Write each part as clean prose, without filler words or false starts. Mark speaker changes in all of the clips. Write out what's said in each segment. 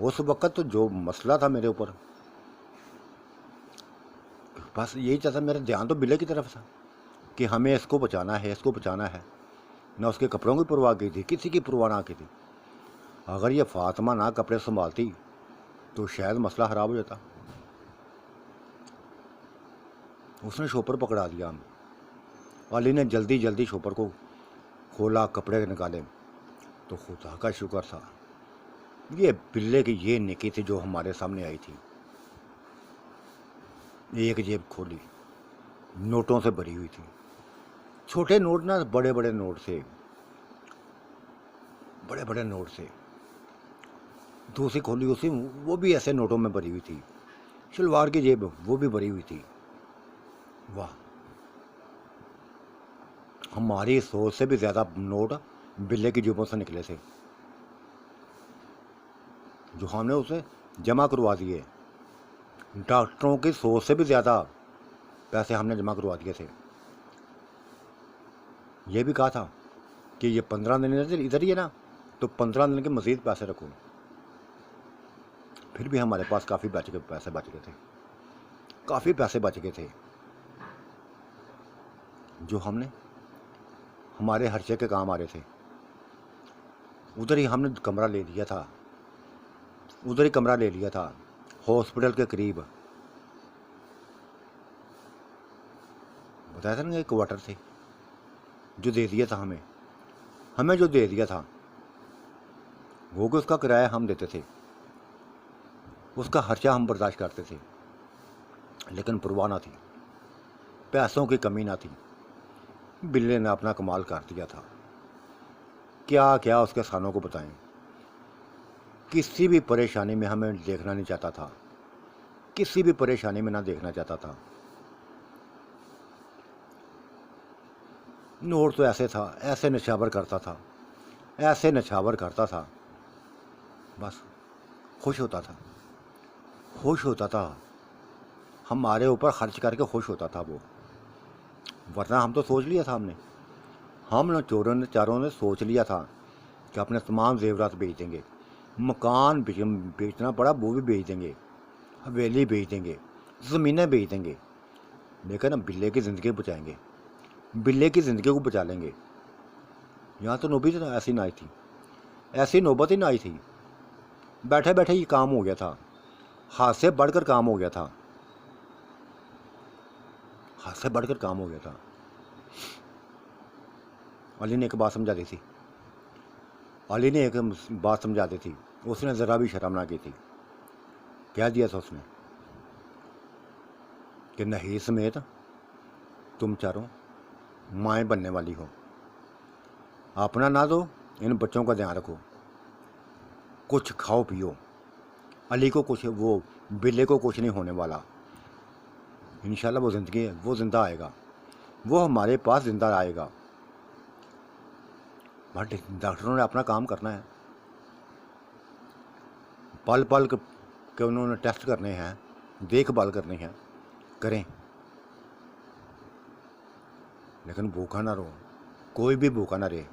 Speaker 1: اس وقت تو جو مسئلہ تھا میرے اوپر، بس یہی چاہتا، میرا دھیان تو بلے کی طرف تھا کہ ہمیں اس کو بچانا ہے، اس کو بچانا ہے۔ نہ اس کے کپڑوں کی پرواہ کی تھی، کسی کی پرواہ نہ کی تھی۔ اگر یہ فاطمہ نہ کپڑے سنبھالتی تو شاید مسئلہ خراب ہو جاتا۔ اس نے شوپر پکڑا دیا ہم۔ علی نے جلدی جلدی شوپر کو کھولا، کپڑے نکالے، تو خدا کا شکر تھا یہ بلے کی یہ نیکی تھی جو ہمارے سامنے آئی تھی۔ ایک جیب کھولی، نوٹوں سے بھری ہوئی تھی، چھوٹے نوٹ نہ، بڑے بڑے نوٹ سے، بڑے بڑے نوٹ سے۔ دوسری کھولی اسی، وہ بھی ایسے نوٹوں میں بھری ہوئی تھی۔ شلوار کی جیب وہ بھی بھری ہوئی تھی۔ واہ، ہماری سوچ سے بھی زیادہ نوٹ بلے کی جیبوں سے نکلے تھے جو ہم نے اسے جمع کروا دیے۔ ڈاکٹروں کی سوچ سے بھی زیادہ پیسے ہم نے جمع کروا دیے تھے۔ یہ بھی کہا تھا کہ یہ 15 دن ادھر ہی ہے نا، تو 15 دن کے مزید پیسے رکھو۔ پھر بھی ہمارے پاس کافی پیسے بچ گئے تھے، کافی پیسے بچ گئے تھے جو ہم نے ہمارے خرچے کے کام آ رہے تھے۔ ادھر ہی ہم نے کمرہ لے لیا تھا، ادھر ہی کمرہ لے لیا تھا ہاسپٹل کے قریب۔ بتایا تھا نا، ایک کوارٹر تھے جو دے دیا تھا ہمیں جو دے دیا تھا وہ کہ اس کا کرایہ ہم دیتے تھے، اس کا خرچہ ہم برداشت کرتے تھے، لیکن پرواہ نہ تھی، پیسوں کی کمی نہ تھی۔ بلے نے اپنا کمال کر دیا تھا، کیا کیا اس کے سانوں کو بتائیں۔ کسی بھی پریشانی میں ہمیں دیکھنا نہیں چاہتا تھا، کسی بھی پریشانی میں نہ دیکھنا چاہتا تھا۔ نوٹ تو ایسے تھا، ایسے نچھاور کرتا تھا، ایسے نچھاور کرتا تھا، بس خوش ہوتا تھا، خوش ہوتا تھا، ہمارے اوپر خرچ کر کے خوش ہوتا تھا وہ۔ ورنہ ہم تو سوچ لیا تھا، ہم نے چاروں نے سوچ لیا تھا کہ اپنے تمام زیورات بیچ دیں گے، مکان بیچنا پڑا وہ بھی بیچ دیں گے، حویلی بیچ دیں گے، زمینیں بیچ دیں گے، لیکن ہم بلے کی زندگی بچائیں گے، بلے کی زندگی کو بچا لیں گے۔ یہاں تو نوبت ایسی نہ آئی تھی، ایسی نوبت ہی نہ آئی تھی۔ بیٹھے بیٹھے یہ کام ہو گیا تھا، ہاتھ سے بڑھ کر کام ہو گیا تھا، ہاتھ سے بڑھ کر کام ہو گیا تھا۔ علی نے ایک بات سمجھا دی تھی، علی نے ایک بات سمجھا دی تھی، اس نے ذرا بھی شرم نہ کی تھی۔ کہہ دیا تھا اس نے کہ نہیں سمیت تم چاروں مائیں بننے والی ہو، اپنا نہ دو، ان بچوں کا دھیان رکھو، کچھ کھاؤ پیو، علی کو کچھ، وہ بلے کو کچھ نہیں ہونے والا، انشاءاللہ وہ زندگی ہے، وہ زندہ آئے گا، وہ ہمارے پاس زندہ آئے گا۔ بٹ ڈاکٹروں نے اپنا کام کرنا ہے، پل پل کے انہوں نے ٹیسٹ کرنے ہیں، دیکھ بھال کرنی ہے، کریں، لیکن بھوکا نہ رہو، کوئی بھی بھوکا نہ رہے۔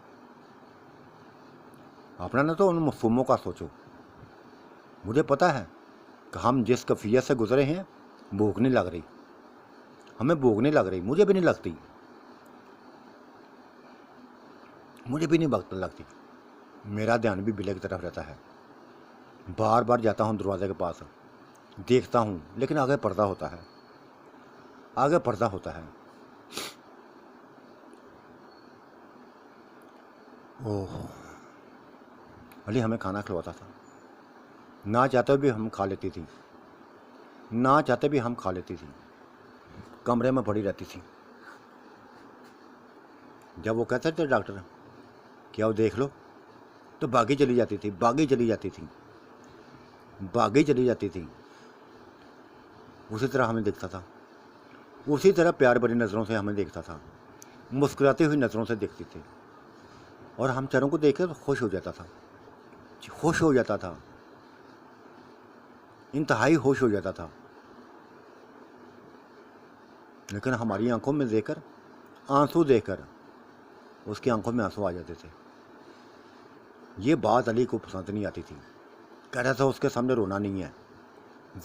Speaker 1: اپنا نہ تو ان مفہوموں کا سوچو۔ مجھے پتہ ہے کہ ہم جس کیفیت سے گزرے ہیں، بھوک نہیں لگ رہی، ہمیں بھوک نہیں لگ رہی، مجھے بھی نہیں لگتی، مجھے بھی نہیں لگتی۔ میرا دھیان بھی بلے کی طرف رہتا ہے، بار بار جاتا ہوں دروازے کے پاس، دیکھتا ہوں، لیکن آگے پردہ ہوتا ہے، آگے پردہ ہوتا ہے۔ اوہ، علی ہمیں کھانا کھلواتا تھا، نہ چاہتے بھی ہم کھا لیتی تھی، نہ چاہتے بھی ہم کھا لیتی تھی، کمرے میں پڑی رہتی تھی۔ جب وہ کہتے تھے ڈاکٹر کیا وہ دیکھ لو، تو بھاگی چلی جاتی تھی، بھاگی چلی جاتی تھی، بھاگی چلی جاتی تھی۔ اسی طرح ہمیں دیکھتا تھا، اسی طرح پیار بھری نظروں سے ہمیں دیکھتا تھا، مسکراتی ہوئی نظروں سے دیکھتی تھی، اور ہم چاروں کو دیکھ کر خوش ہو جاتا تھا، خوش ہو جاتا تھا، انتہائی خوش ہو جاتا تھا۔ لیکن ہماری آنکھوں میں دیکھ کر، آنسو دیکھ کر، اس کی آنکھوں میں آنسو آ جاتے تھے۔ یہ بات علی کو پسند نہیں آتی تھی، کہہ رہا تھا اس کے سامنے رونا نہیں ہے،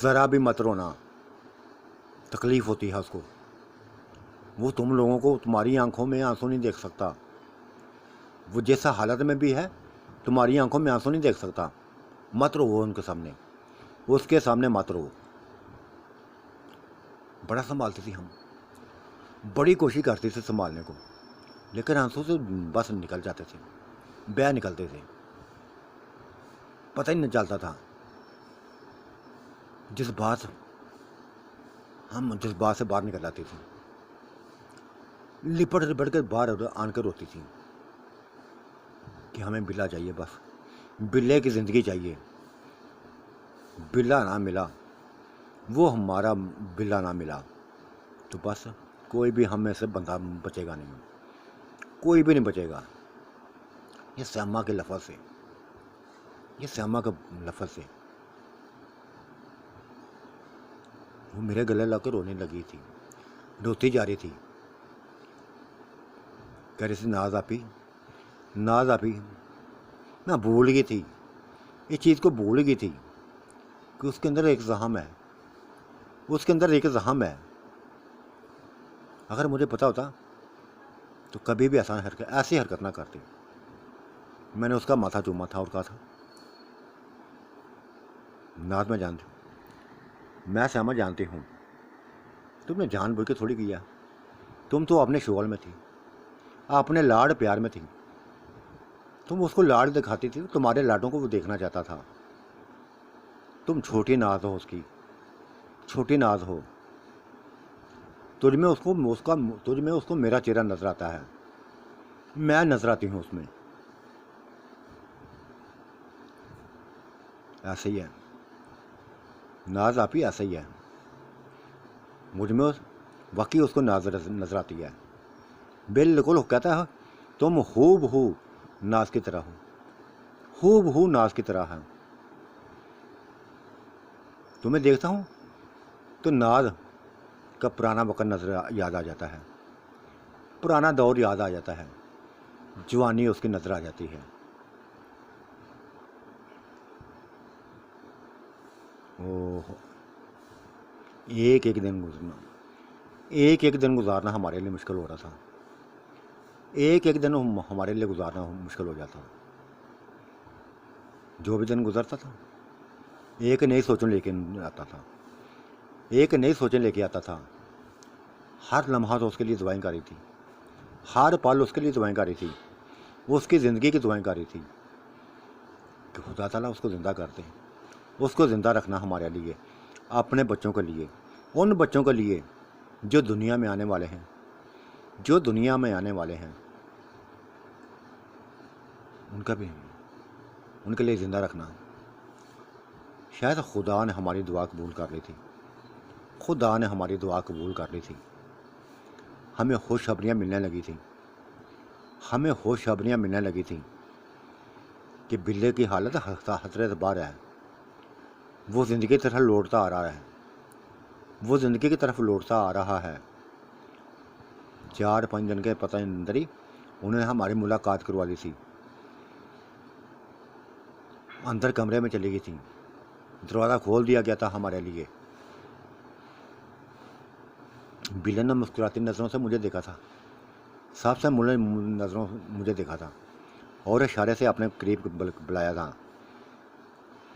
Speaker 1: ذرا بھی مت رونا، تکلیف ہوتی ہے اس کو، وہ تم لوگوں کو تمہاری آنکھوں میں آنسو نہیں دیکھ سکتا، وہ جیسا حالت میں بھی ہے تمہاری آنکھوں میں آنسو نہیں دیکھ سکتا، مت رو ان کے سامنے، اس کے سامنے مت رو۔ بڑا سنبھالتی تھی، ہم بڑی کوشش کرتی تھی سنبھالنے کو، لیکن آنسو سے بس نکل جاتے تھے، بہ نکلتے تھے، پتہ ہی نہیں چلتا تھا۔ جس بات سے باہر نکل آتی تھی، لپٹ لپٹ کے باہر آن کر روتی تھی کہ ہمیں بلا چاہیے، بس بلے کی زندگی چاہیے، بلا نہ ملا، وہ ہمارا بلا نہ ملا تو بس کوئی بھی ہم میں سے بندہ بچے گا نہیں، کوئی بھی نہیں بچے گا۔ یہ سیما کے لفظ سے، یہ سیما کے لفظ سے وہ میرے گلے لگ کے رونے لگی تھی، روتی جا رہی تھی، کہہ رہی تھی ناز آپی، میں بھول گئی تھی، اس چیز کو بھول گئی تھی کہ اس کے اندر ایک زخم ہے، اگر مجھے پتا ہوتا تو کبھی بھی ایسی حرکت نہ کرتی۔ میں نے اس کا ماتھا چوما تھا اور کہا تھا ناز میں سیما جانتی ہوں، تم نے جان بوجھ کے تھوڑی کیا، تم تو اپنے شغل میں تھی، اپنے لاڈ پیار میں تھی، تم اس کو لاڈ دکھاتی تھی، تمہارے لاڈوں کو وہ دیکھنا چاہتا تھا، تم چھوٹی ناز ہو، اس کی چھوٹی ناز ہو، تجھ میں اس کو میرا چہرہ نظر آتا ہے، میں نظر آتی ہوں اس میں، ایسے ہی ہے ناز آپی، ایسا ہی ہے، مجھ میں واقعی اس کو نظر آتی ہے، بالکل کہتا ہے تم ہو بہو ناز کی طرح ناز کی طرح ہے، تمہیں دیکھتا ہوں تو ناز کا پرانا وقت یاد آ جاتا ہے، پرانا دور یاد آ جاتا ہے، جوانی اس کی نظر آ جاتی ہے۔ ایک ایک دن گزارنا ہمارے لیے مشکل ہو رہا تھا، ایک دن ہمارے لیے گزارنا مشکل ہو جاتا، جو بھی دن گزرتا تھا ایک نئی سوچیں لے کے آتا تھا، ہر لمحہ تو اس کے لیے دعائیں کر رہی تھی، ہر پل اس کے لیے دعائیں کر رہی تھی، وہ اس کی زندگی کی دعائیں کر رہی تھی کہ خدا تعالیٰ اس کو زندہ کر دے، اس کو زندہ رکھنا ہمارے لیے، اپنے بچوں کے لیے، ان بچوں کے لیے جو دنیا میں آنے والے ہیں، ان کے لیے زندہ رکھنا۔ شاید خدا نے ہماری دعا قبول کر لی تھی، ہمیں خوشخبریاں ملنے لگی تھیں کہ بلے کی حالت خطرے سے باہر ہے، وہ زندگی کی طرف لوٹتا آ رہا ہے، 4-5 دن کے پتہ اندر ہی انہوں نے ہماری ملاقات کروا لی تھی، اندر کمرے میں چلی گئی تھی، دروازہ کھول دیا گیا تھا ہمارے لیے، بلے نے مسکراتی نظروں سے مجھے دیکھا تھا، صاف سے نظروں مجھے دیکھا تھا اور اشارے سے اپنے قریب بلایا تھا،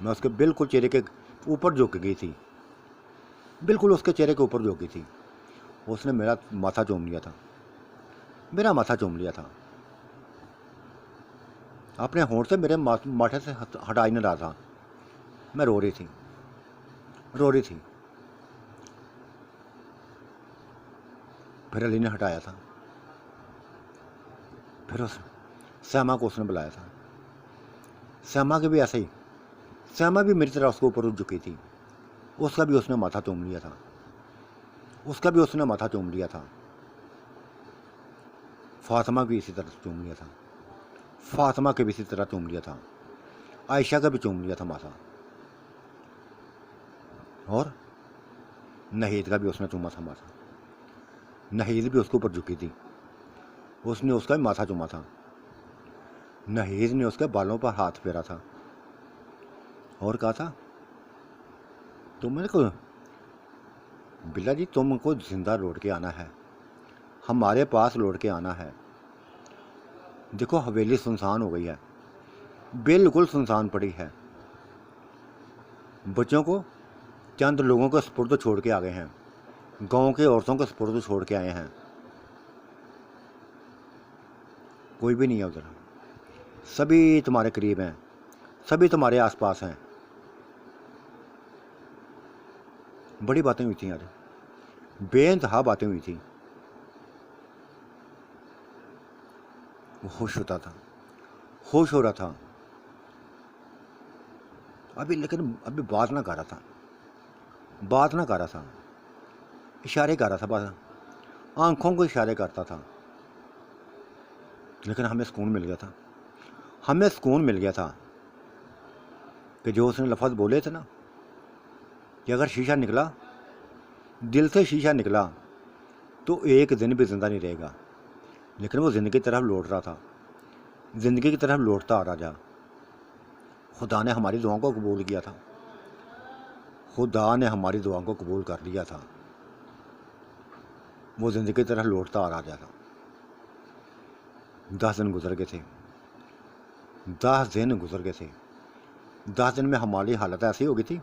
Speaker 1: میں اس کے بالکل چہرے کے اوپر جھک گئی تھی، بالکل اس کے چہرے کے اوپر جھک گئی تھی، اس نے میرا ماتھا چوم لیا تھا، اپنے ہونٹ سے میرے ماتھے سے ہٹا ہی نہ رہا تھا، میں رو رہی تھی، پھر علی نے ہٹایا تھا، پھر سیما کو اس نے بلایا تھا، سیما کے بھی ایسے ہی، سیما بھی میری طرح اس کے اوپر جھکی تھی، اس کا بھی اس نے ماتھا چوم لیا تھا، فاطمہ بھی اسی طرح چوم لیا تھا، عائشہ کا بھی چوم لیا تھا ماتھا، اور نہید کا بھی اس نے چوما تھا ماتھا، نہید بھی اس کے اوپر جھکی تھی، اس نے اس کا بھی ماتھا چوما تھا، نہید نے اس کے بالوں پر ہاتھ پھیرا تھا، اور کہا تھا تم کو بلا جی تم کو زندہ لوٹ کے آنا ہے، ہمارے پاس لوٹ کے آنا ہے۔ دیکھو حویلی سنسان ہو گئی ہے، بالکل سنسان پڑی ہے، بچوں کو چند لوگوں کو سپرد چھوڑ کے آ گئے ہیں، گاؤں کے عورتوں کو سپرد چھوڑ کے آئے ہیں، کوئی بھی نہیں ہے ادھر، سبھی تمہارے قریب ہیں، سبھی تمہارے آس پاس ہیں۔ بڑی باتیں ہوئی تھیں یار، بے انتہا باتیں ہوئی تھیں، وہ خوش ہوتا تھا، خوش ہو رہا تھا لیکن ابھی بات نہ کر رہا تھا، بات نہ کر رہا تھا، اشارے کر رہا تھا، بس آنکھوں کو اشارے کرتا تھا، لیکن ہمیں سکون مل گیا تھا، ہمیں سکون مل گیا تھا کہ جو اس نے لفظ بولے تھے نا کہ اگر شیشہ نکلا، دل سے شیشہ نکلا تو ایک دن بھی زندہ نہیں رہے گا، لیکن وہ زندگی کی طرف لوٹ رہا تھا، زندگی کی طرف لوٹتا آ رہا تھا۔ خدا نے ہماری دعاؤں کو قبول کیا تھا، خدا نے ہماری دعاؤں کو قبول کر لیا تھا، وہ زندگی کی طرف لوٹتا آ رہا تھا۔ 10 دن گزر گئے تھے، 10 دن گزر گئے تھے، 10 دن میں ہماری حالت ایسی ہو گئی تھی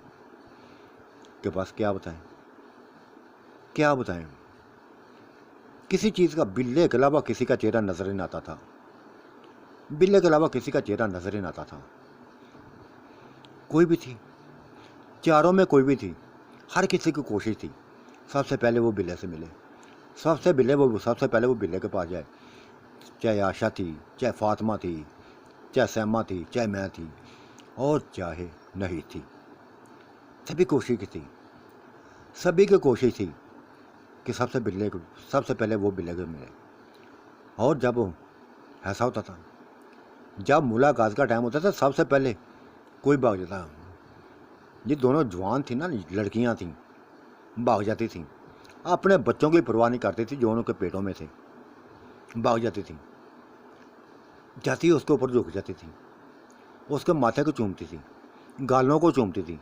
Speaker 1: کہ بس کیا بتائیں، کیا بتائیں، کسی چیز کا بلے کے علاوہ کسی کا چہرہ نظر نہیں آتا تھا، بلے کے علاوہ کسی کا چہرہ نظر نہیں آتا تھا، کوئی بھی تھی، چاروں میں کوئی بھی تھی، ہر کسی کی کوشش تھی سب سے پہلے وہ بلے سے ملے، سب سے پہلے وہ بلے کے پاس جائے، چاہے عائشہ تھی، چاہے فاطمہ تھی، چاہے سیمہ تھی، چاہے میں تھی، اور چاہے نہیں تھی، سبھی کوشش کی تھی، سبھی کی کوشش تھی کہ سب سے پہلے وہ بلے کو ملے۔ اور جب ایسا ہوتا تھا، جب ملاقات کا ٹائم ہوتا تھا، سب سے پہلے کوئی بھاگ جاتا، یہ دونوں جوان تھیں نا، لڑکیاں تھیں، بھاگ جاتی تھیں، اپنے بچوں کی پرواہ نہیں کرتی تھی جو ان کے پیٹوں میں تھے، بھاگ جاتی تھیں، جاتی اس کے اوپر جھک جاتی تھی، اس کے ماتھے کو چومتی تھی، گالوں کو چومتی تھی،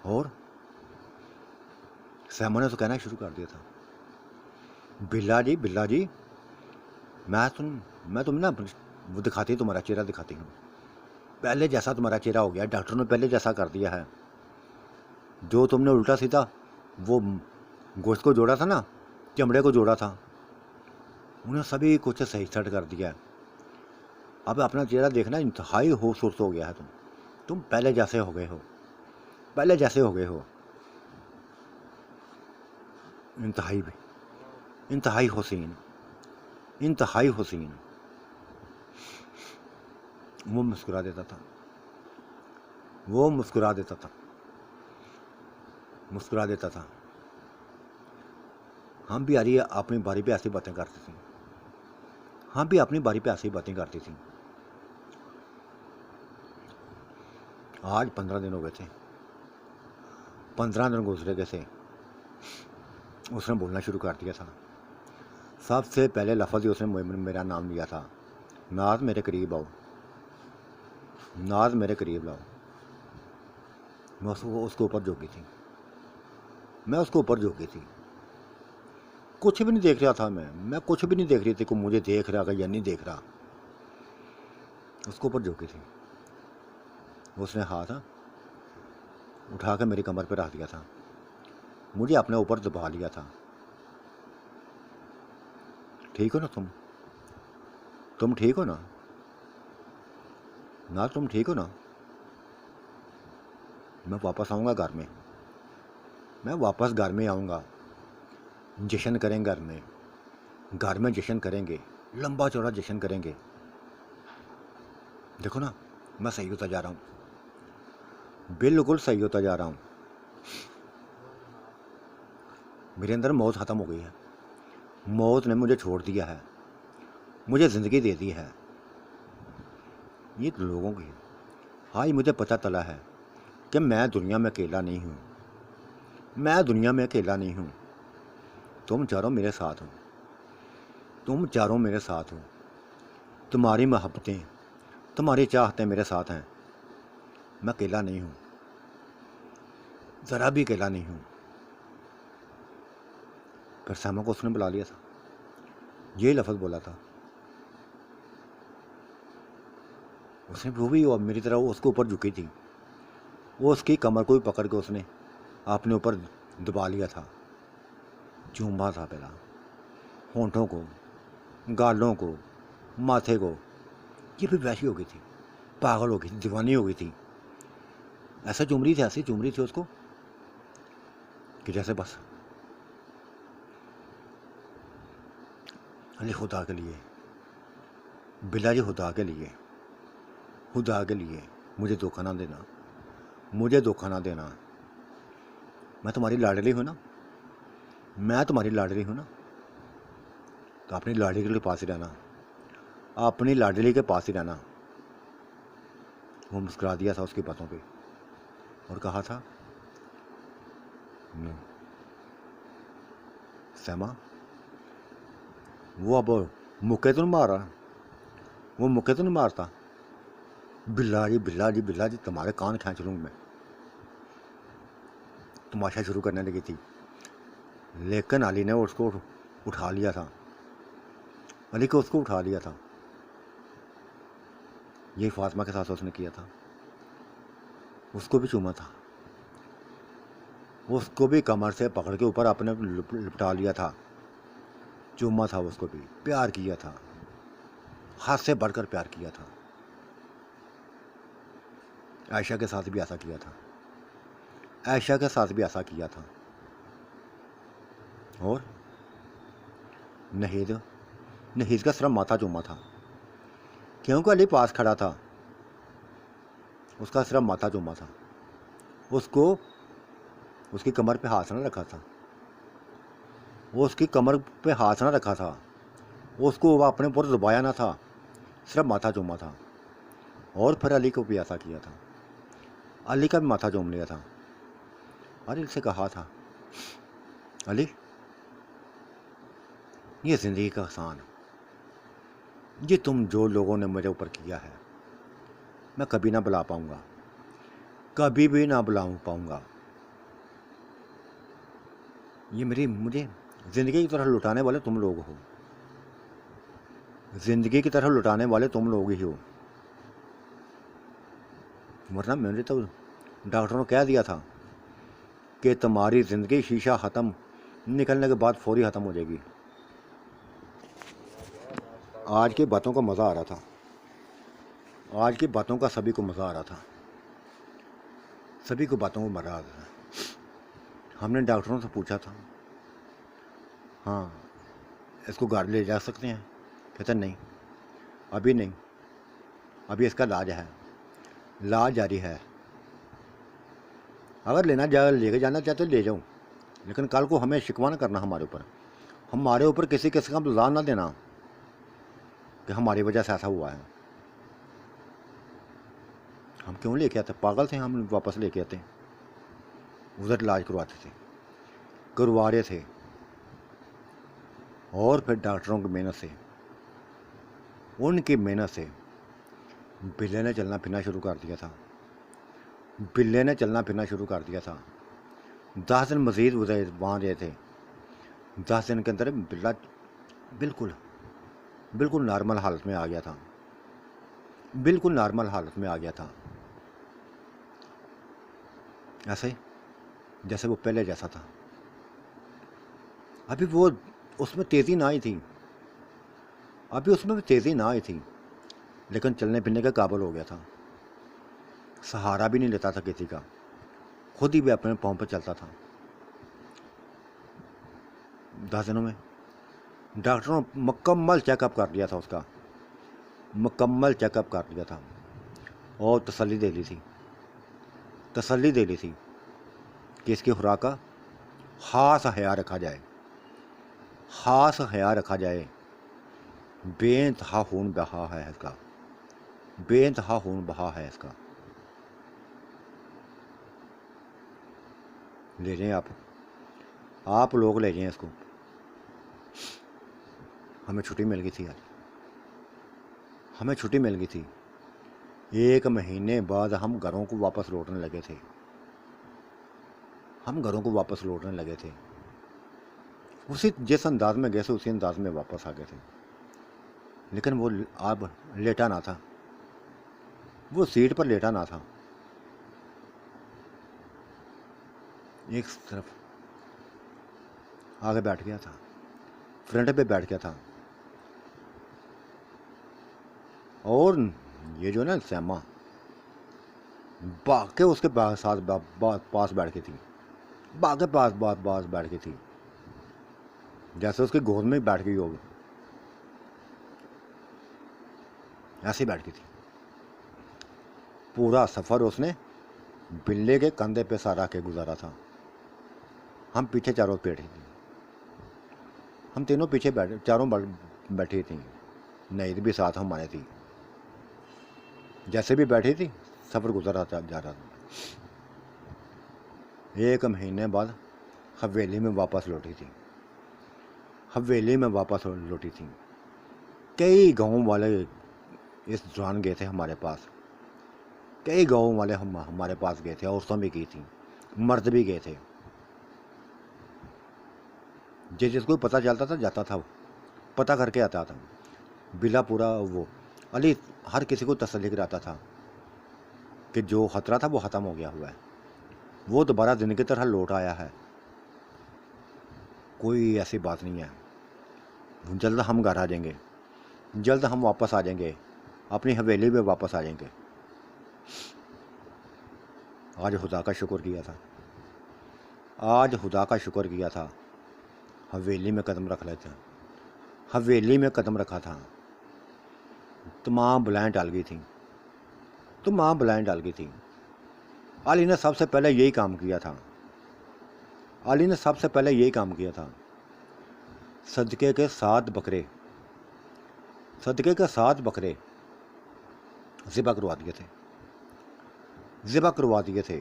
Speaker 1: اور سیمہ نے تو کہنا شروع کر دیا تھا، بلا جی میں تم نا وہ دکھاتی، تمہارا چہرہ دکھاتی ہوں، پہلے جیسا تمہارا چہرہ ہو گیا، ڈاکٹر نے پہلے جیسا کر دیا ہے، جو تم نے الٹا سیدھا وہ گوشت کو جوڑا تھا نا، چمڑے کو جوڑا تھا، انہیں سبھی کچھ صحیح سیٹ کر دیا ہے، اب اپنا چہرہ دیکھنا انتہائی خوبصورت ہو گیا ہے، تم پہلے جیسے ہو گئے ہو، پہلے جیسے ہو گئے ہو، انتہائی حسین، انتہائی حسین۔ وہ مسکرا دیتا تھا، وہ مسکرا دیتا تھا، مسکرا دیتا تھا، ہم بھی اپنی باری پہ ایسی باتیں کرتے تھے، ہم بھی اپنی باری پہ ایسی باتیں کرتی تھیں۔ آج 15 دن ہو گئے تھے، 15 دن گزرے گئے تھے، اس نے بولنا شروع کر دیا تھا، سب سے پہلے لفظ ہی اس نے میرا نام لیا تھا، ناز میرے قریب آؤ، ناز میرے قریب لاؤ، میں اس کے اوپر جھوکی تھی، میں اس کے اوپر جھوکی تھی، کچھ بھی نہیں دیکھ رہا تھا، میں کچھ بھی نہیں دیکھ رہی تھی کہ مجھے دیکھ رہا یا نہیں دیکھ رہا، اس کے اوپر جھوکی تھی، اس نے ہاتھ اٹھا کے میری کمر پہ رکھ دیا تھا، مجھے اپنے اوپر دبا لیا تھا، ٹھیک ہو نا تم ٹھیک ہو نا تم ٹھیک ہو نا، میں واپس آؤں گا گھر میں، میں واپس گھر میں آؤں گا، جشن کریں گھر میں جشن کریں گے، لمبا چوڑا جشن کریں گے، دیکھو نا میں صحیح ہوتا جا رہا ہوں، بالکل صحیح ہوتا جا رہا ہوں، میرے اندر موت ختم ہو گئی ہے، موت نے مجھے چھوڑ دیا ہے، مجھے زندگی دے دی ہے، یہ لوگوں کی آج مجھے پتہ چلا ہے کہ میں دنیا میں اکیلا نہیں ہوں، میں دنیا میں اکیلا نہیں ہوں، تم چاروں میرے ساتھ ہو، تم چاروں میرے ساتھ ہو، تمہاری محبتیں، تمہاری چاہتے میرے ساتھ ہیں، میں اکیلا نہیں ہوں، ذرا بھی اکیلا نہیں ہوں۔ پھر سیما کو اس نے بلا لیا تھا، یہی لفظ بولا تھا اس نے، وہ بھی میری طرح اس کے اوپر جھکی تھی، وہ اس کی کمر کو بھی پکڑ کے اس نے اپنے اوپر دبا لیا تھا، چوما تھا پہلا، ہونٹوں کو، گالوں کو، ماتھے کو۔ یہ بھی ویسی ہو گئی تھی، پاگل ہو گئی تھی، دیوانی ہو گئی تھی، ایسا چوم رہی تھی، ایسی چوم رہی تھی اس کو کہ جیسے بس علی خدا کے لیے، بلا جی خدا کے لیے، خدا کے لیے مجھے دھوکہ نہ دینا، مجھے دھوکہ نہ دینا، میں تمہاری لاڈلی ہوں نا، میں تمہاری لاڈلی ہوں نا، تو اپنی لاڈلی کے پاس ہی رہنا، اپنی لاڈلی کے پاس ہی رہنا۔ وہ مسکرا دیا تھا اس کی باتوں پہ اور کہا تھا سیما وہ اب مکے تو نہیں مار رہا، وہ مکے تو نہیں مارتا، بلا جی بلا جی بلا جی تمہارے کان کھینچ لوں میں، تماشا شروع کرنے لگی تھی۔ لیکن علی نے اس کو اٹھا لیا تھا، علی کو اس کو اٹھا لیا تھا۔ یہ فاطمہ کے ساتھ اس نے کیا تھا، اس کو بھی چوما تھا، اس کو بھی کمر سے پکڑ کے اوپر اپنے لپٹا لیا تھا، چوما تھا، اس کو بھی پیار کیا تھا، حد سے بڑھ کر پیار کیا تھا۔ عائشہ کے ساتھ بھی ایسا کیا تھا، عائشہ کے ساتھ بھی ایسا کیا تھا۔ اور نہید کا صرف ماتھا چوما تھا، کیونکہ علی پاس کھڑا تھا، اس کا صرف ماتھا چوما تھا، اس کو اس کی کمر پہ ہاتھ نہ رکھا تھا، وہ اس کی کمر پہ ہاتھ نہ رکھا تھا، اس کو وہ اپنے اوپر دبایا نہ تھا، صرف ماتھا چوما تھا۔ اور پھر علی کو بھی ایسا کیا تھا، علی کا بھی ماتھا چوم لیا تھا۔ علی سے کہا تھا علی یہ زندگی کا احسان، یہ تم جو لوگوں نے میرے اوپر کیا ہے میں کبھی نہ بلا پاؤں گا، کبھی بھی نہ بلا پاؤں گا۔ یہ مجھے زندگی کی طرح لٹانے والے تم لوگ ہو، زندگی کی طرح لٹانے والے تم لوگ ہی ہو، ورنہ میں نے تو ڈاکٹروں نے کہہ دیا تھا کہ تمہاری زندگی شیشہ ختم نکلنے کے بعد فوری ختم ہو جائے گی۔ آج کی باتوں کا مزہ آ رہا تھا، آج کی باتوں کا سبھی کو مزہ آ رہا تھا، سبھی کو باتوں کو مزہ آ رہا تھا۔ ہم نے ڈاکٹروں سے پوچھا تھا ہاں اس کو گھر لے جا سکتے ہیں؟ کہتے نہیں، ابھی نہیں، ابھی اس کا علاج ہے، علاج جاری ہے، اگر لے کے جانا چاہتے لے جاؤ، لیکن کل کو ہمیں شکوہ نہ کرنا، ہمارے اوپر کسی کا الزام نہ دینا کہ ہماری وجہ سے ایسا ہوا ہے۔ ہم کیوں لے کے آتے؟ پاگل تھے ہم واپس لے کے آتے، ادھر علاج کروا رہے تھے، اور پھر ڈاکٹروں کی محنت سے، ان کی محنت سے بلے نے چلنا پھرنا شروع کر دیا تھا، بلے نے چلنا پھرنا شروع کر دیا تھا۔ 10 دن مزید وہاں رہے تھے، 10 دن کے اندر بلا بالکل نارمل حالت میں آ گیا تھا، بالکل نارمل حالت میں آ گیا تھا، ایسے جیسے وہ پہلے جیسا تھا۔ ابھی وہ اس میں تیزی نہ آئی تھی، ابھی اس میں بھی تیزی نہ آئی تھی، لیکن چلنے پھرنے کے قابل ہو گیا تھا، سہارا بھی نہیں لیتا تھا کسی کا، خود ہی بھی اپنے پاؤں پہ چلتا تھا۔ 10 دنوں میں ڈاکٹروں نے مکمل چیک اپ کر لیا تھا، اس کا مکمل چیک اپ کر لیا تھا، اور تسلی دے لی تھی کہ اس کی خوراک کا خاص خیال رکھا جائے، خاص خیال رکھا جائے۔ بے انتہا خون بہا ہے اس کا، بے انتہا خون بہا ہے اس کا۔ لے جائیں آپ لوگ لے جائیں اس کو۔ ہمیں چھٹی مل گئی تھی آج، ہمیں چھٹی مل گئی تھی، 1 مہینے بعد ہم گھروں کو واپس لوٹنے لگے تھے، ہم گھروں کو واپس لوٹنے لگے تھے، اسی جس انداز میں گئے تھے اسی انداز میں واپس آ گئے تھے۔ لیکن وہ اب لیٹا نہ تھا، وہ سیٹ پر لیٹا نہ تھا، ایک طرف آگے بیٹھ گیا تھا، فرنٹ پہ بیٹھ گیا تھا، اور یہ جو نا سیما باغ کے اس کے ساتھ پاس بیٹھ گئی تھی، باغ کے پاس بیٹھ گئی تھی، جیسے اس کی گود میں بیٹھ گئی ہوگی، ایسے بیٹھ گئی تھی۔ پورا سفر اس نے بلے کے کندھے پہ سارا کے گزارا تھا، ہم پیچھے چاروں بیٹھے تھے، ہم تینوں پیچھے بیٹھے، چاروں بیٹھی تھیں، نیت بھی ساتھ ہمارے تھی، جیسے بھی بیٹھی تھی سفر گزرا جا رہا تھا۔ 1 مہینے بعد حویلی میں واپس لوٹی تھی، حویلی میں واپس لوٹی تھی۔ کئی گاؤں والے اس دوران گئے تھے ہمارے پاس، کئی گاؤں والے ہمارے پاس گئے تھے، عورتوں بھی گئی تھیں، مرد بھی گئے تھے، جس کو پتہ چلتا تھا جاتا تھا، پتہ کر کے آتا تھا۔ بلا پورا وہ علی ہر کسی کو تسلی کراتا تھا کہ جو خطرہ تھا وہ ختم ہو گیا ہوا ہے، وہ دوبارہ دن کی طرح لوٹ آیا ہے، کوئی ایسی بات نہیں ہے، جلد ہم گھر آ جائیں گے، جلد ہم واپس آ جائیں گے، اپنی حویلی میں واپس آ جائیں گے۔ آج خدا کا شکر کیا تھا، آج خدا کا شکر کیا تھا، حویلی میں قدم رکھ لیتے، حویلی میں قدم رکھا تھا، تمام بلائیں ٹال گئی تھیں، تمام بلائیں ٹال گئی تھیں۔ علی نے سب سے پہلے یہی کام کیا تھا، علی نے سب سے پہلے یہی کام کیا تھا، صدقے کے 7 بکرے، صدقے کے 7 بکرے ذبح کروا دیے تھے، ذبح کروا دیے تھے،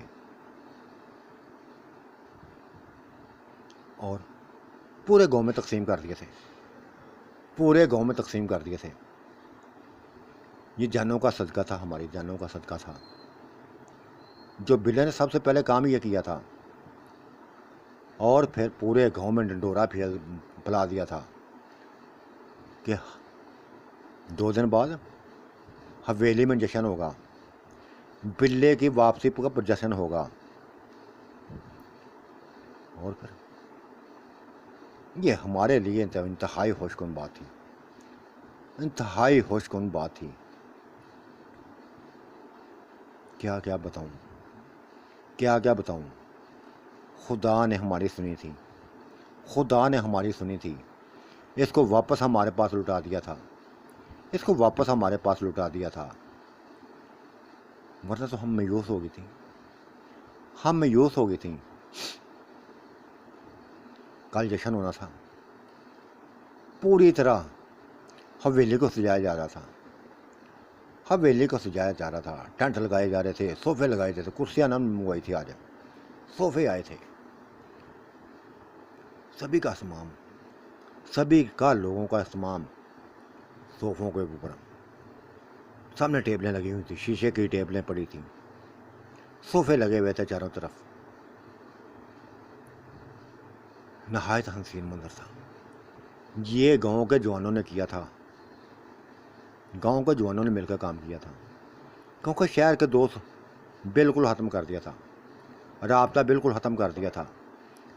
Speaker 1: اور پورے گاؤں میں تقسیم کر دیے تھے، پورے گاؤں میں تقسیم کر دیے تھے۔ یہ جانوں کا صدقہ تھا، ہماری جانوں کا صدقہ تھا، جو بلے نے سب سے پہلے کام یہ کیا تھا، اور پھر پورے گاؤں میں ڈنڈورا پھیلا دیا تھا کہ 2 دن بعد حویلی میں جشن ہوگا، بلے کی واپسی پر جشن ہوگا۔ اور پھر یہ ہمارے لیے انتہائی خوش کن بات تھی، انتہائی خوش کن بات تھی، کیا کیا بتاؤں، کیا کیا بتاؤں۔ خدا نے ہماری سنی تھی، خدا نے ہماری سنی تھی، اس کو واپس ہمارے پاس لوٹا دیا تھا، اس کو واپس ہمارے پاس لوٹا دیا تھا، ورنہ تو ہم مایوس ہو گئی تھیں، ہم مایوس ہو گئی تھیں۔ کل جشن ہونا تھا، پوری طرح حویلی کو سجایا جا رہا تھا، حویلی کو سجایا جا رہا تھا، ٹینٹ لگائے جا رہے تھے، صوفے لگائے تھے، کرسیاں نہ منگوائی تھی، آج صوفے آئے تھے، سبھی کا اہتمام، سبھی کا لوگوں کا اہتمام صوفوں کے اوپر، سامنے ٹیبلیں لگی ہوئی تھی، شیشے کی ٹیبلیں پڑی تھیں، صوفے لگے ہوئے تھے چاروں طرف، نہایت حسین منظر تھا۔ یہ گاؤں کے جوانوں نے کیا تھا، گاؤں کے جوانوں نے مل کر کام کیا تھا، کیونکہ شہر کے دوست بالکل ختم کر دیا تھا، رابطہ بالکل ختم کر دیا تھا،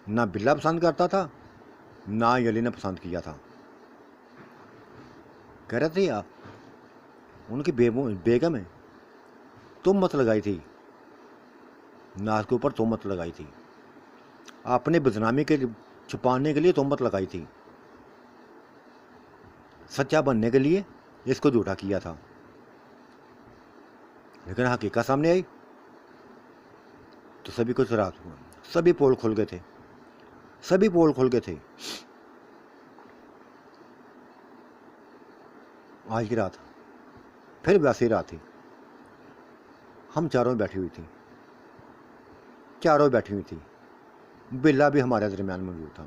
Speaker 1: نہ بلا پسند کرتا تھا، نہ علی نے پسند کیا تھا۔ کہہ رہے تھے ان کی بیگم ہے تہمت لگائی تھی، ناز کے اوپر تہمت لگائی تھی، اپنے بدنامی کے چھپانے کے لیے تہمت لگائی تھی، سچا بننے کے لیے اس کو جھوٹا کیا تھا، لیکن حقیقت سامنے آئی تو سبھی کچھ رات ہوا، سبھی پول کھل گئے تھے، سبھی پول کھل گئے تھے۔ آج کی رات پھر ویسی رات تھی، ہم چاروں بیٹھی ہوئی تھی، چاروں بیٹھی ہوئی تھی، بلا بھی ہمارے درمیان موجود تھا،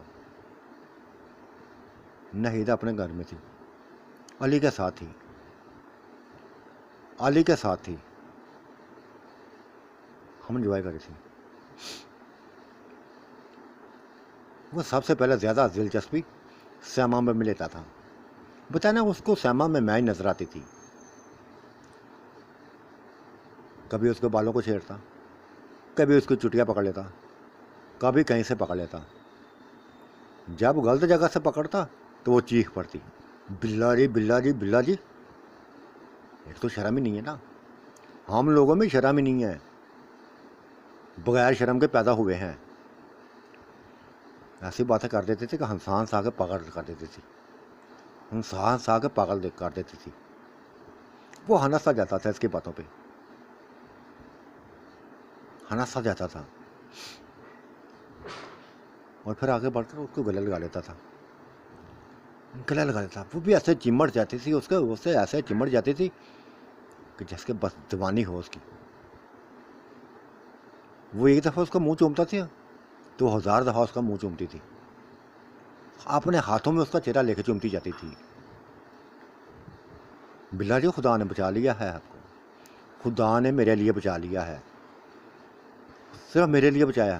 Speaker 1: نہیدہ اپنے گھر میں تھی، علی کے ساتھ تھی، علی کے ساتھ تھی، ہم انجوائے کر رہی تھی. وہ سب سے پہلے زیادہ دلچسپی سیما میں لیتا تھا. بتایا نا اس کو سیما میں ہی نظر آتی تھی. کبھی اس کے بالوں کو چھیڑتا, کبھی اس کی چٹیاں پکڑ لیتا, کبھی کہیں سے پکڑ لیتا. جب غلط جگہ سے پکڑتا تو وہ چیخ پڑتی, بلا جی بلا جی بلا جی. ایک تو شرم ہی نہیں ہے نا, ہم لوگوں میں شرم ہی نہیں ہے, بغیر شرم کے پیدا ہوئے ہیں. ایسی باتیں کر دیتے تھے کہ ہنسان سا کے پکڑ کر دیتی تھی, ہنسان سا کے پاگل کر دیتی تھی. وہ ہنستا جاتا تھا اس کی باتوں پہ, ہنستا جاتا تھا, اور پھر آگے بڑھ کر اس کو گلے لگا لیتا تھا, گلے لگا لیتا. وہ بھی ایسے چمٹ جاتی تھی اس سے ایسے چمٹ جاتی تھی کہ جس کے بس دیوانی ہو اس کی. وہ ایک دفعہ اس کا منہ چومتا تھا تو 1000 دفعہ اس کا منہ چومتی تھی. اپنے ہاتھوں میں اس کا چہرہ لے کے چومتی جاتی تھی. بلا جی خدا نے بچا لیا ہے آپ کو, خدا نے میرے لیے بچا لیا ہے, صرف میرے لیے بچایا.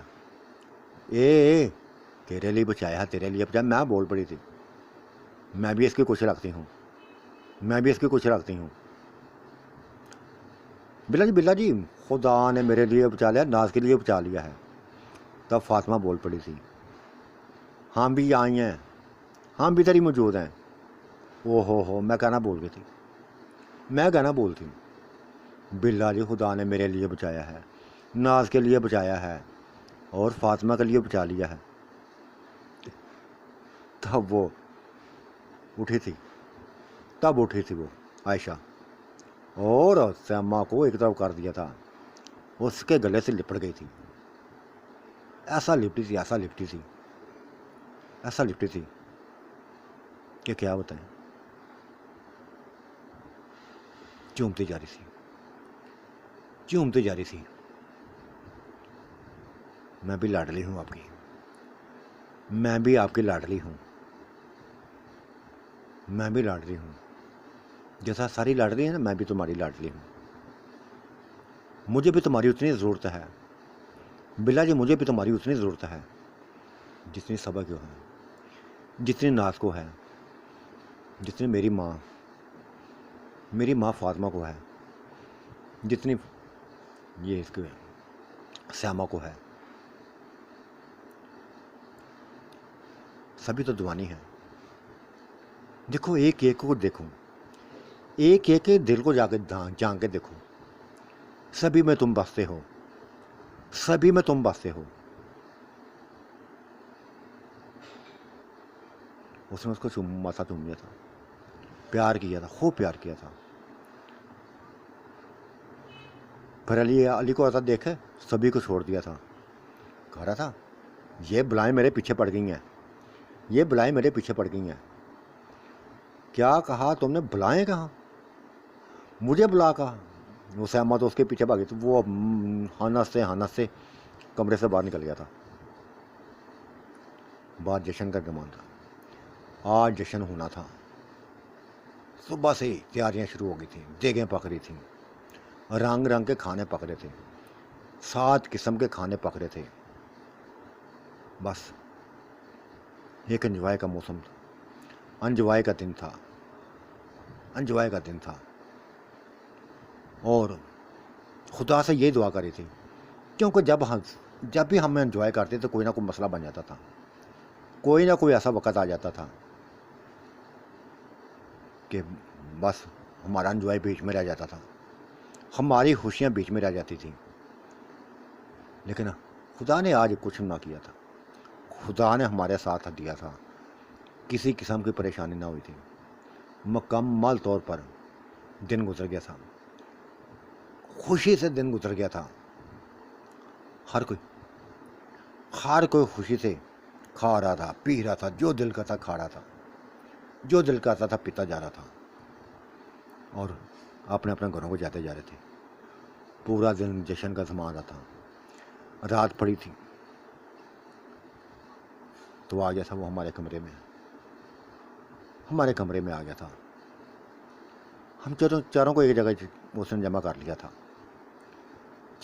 Speaker 1: اے تیرے لیے بچایا ہے, تیرے لیے بچایا. میں بول پڑی تھی, میں بھی اس کی کچھ رکھتی ہوں, میں بھی اس کی کچھ رکھتی ہوں. بلا جی خدا نے میرے لیے بچا لیا, ناز کے لیے بچا لیا ہے. تب فاطمہ بول پڑی تھی, ہم بھی آئی ہیں, ہم بھی تیری موجود ہیں. او ہو میں کہنا بول گئی تھی, میں کہنا بولتی ہوں. بلا جی خدا نے میرے لیے بچایا ہے, ناز کے لیے بچایا ہے, اور فاطمہ کے لیے بچا لیا ہے. تب وہ اٹھی تھی, تب اٹھی تھی وہ عائشہ, اور سیما کو ایک طرف کر دیا تھا, اس کے گلے سے لپٹ گئی تھی. ایسا لپٹی تھی, ایسا لپٹی تھی, ایسا لپٹی تھی کہ کیا بتائیں. چومتی جا رہی تھی, چومتی جا رہی تھی. میں بھی لاڈلی ہوں آپ کی, میں بھی آپ کی لاڈلی ہوں, میں بھی لاڈلی ہوں. جیسا ساری لاڈلی ہیں نا, میں بھی تمہاری لاڈلی ہوں. مجھے بھی تمہاری اتنی ضرورت ہے بلا جی, مجھے بھی تمہاری اتنی ضرورت ہے جتنی صبا کو ہے, جتنی ناز کو ہے, جتنی میری ماں فاطمہ کو ہے, جتنی یہ اس کے سیما کو ہے. سبھی تو دیوانی ہیں. دیکھو ایک ایک کو دیکھو, ایک ایک کے دل کو جا کے جان کے دیکھو. سبھی میں تم بستے ہو, سبھی میں تم بستے ہو. اس نے اس کو ماتھا چوم لیا تھا, پیار کیا تھا, خوب پیار کیا تھا. پھر علی کو ایسا دیکھے سبھی کو چھوڑ دیا تھا. کہہ رہا تھا یہ بلائیں میرے پیچھے پڑ گئی ہیں, یہ بلائیں میرے پیچھے پڑ گئی ہیں. کیا کہا تم نے, بلائیں کہاں, مجھے بلا کہا. وہ سیما تو اس کے پیچھے بھاگی تھی. وہ ہنس سے کمرے سے باہر نکل گیا تھا. باہر جشن کا گمان تھا, آج جشن ہونا تھا. صبح سے ہی تیاریاں شروع ہو گئی تھیں, دیگیں پک رہی تھیں, رنگ رنگ کے کھانے پک رہے تھے, 7 قسم کے کھانے پک رہے تھے. بس ایک انجوائے کا موسم تھا, انجوائے کا دن تھا, انجوائے کا دن تھا. اور خدا سے یہ دعا کری تھی, کیونکہ جب بھی ہم انجوائے کرتے تو کوئی نہ کوئی مسئلہ بن جاتا تھا, کوئی نہ کوئی ایسا وقت آ جاتا تھا کہ بس ہمارا انجوائے بیچ میں رہ جاتا تھا, ہماری خوشیاں بیچ میں رہ جاتی تھیں. لیکن خدا نے آج کچھ نہ کیا تھا, خدا نے ہمارے ساتھ دیا تھا, کسی قسم کی پریشانی نہ ہوئی تھی. مکمل طور پر دن گزر گیا تھا, خوشی سے دن گزر گیا تھا. ہر کوئی خوشی سے کھا رہا تھا, پی رہا تھا, جو دل کرتا کھا رہا تھا, جو دل کرتا تھا پیتا جا رہا تھا, اور اپنے اپنے گھروں کو جاتے جا رہے تھے. پورا دن جشن کا سما رہا تھا. رات پڑی تھی تو آ گیا تھا وہ ہمارے کمرے میں آ گیا تھا. ہم چاروں کو ایک جگہ اس نے جمع کر لیا تھا.